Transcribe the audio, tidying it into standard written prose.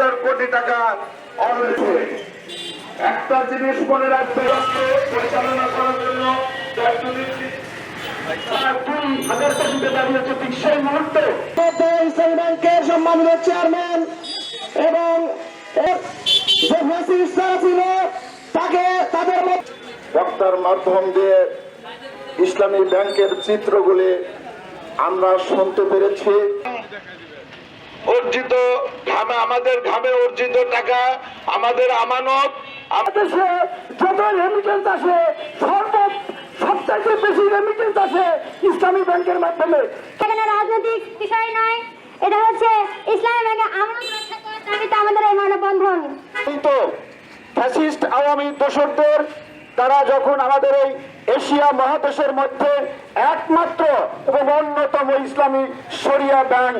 10,000 কোটি টাকা অলরেডি। একটা জিনিস মনে রাখতে হবে, পরিচালনা করার জন্য ইসলামী ব্যাংকের সম্মানিত চেয়ারম্যান এবং ছিল তাকে তাদের বক্তার মাধ্যম দিয়ে ইসলামী ব্যাংকের চিত্রগুলি আমরা শুনতে পেরেছি। অর্জিত ঘামে, আমাদের ঘামে অর্জিত টাকা, আমাদের আমানত। দেশে যত রেমিটেন্স আসে সবচাইতে বেশি রেমিটেন্স আসে ইসলামী ব্যাংকের মাধ্যমে। এখানে রাজনৈতিক বিষয় নয়, এটা হচ্ছে ইসলামী ব্যাংকের আমানত রক্ষা করার দাবিতে আমাদের এই মানববন্ধন। কিন্তু ফ্যাসিস্ট আওয়ামী দোসরদের তারা যখন আমাদের এই এশিয়া মহাদেশের মধ্যে একমাত্র এবং অন্যতম ইসলামী শরিয়া ব্যাংক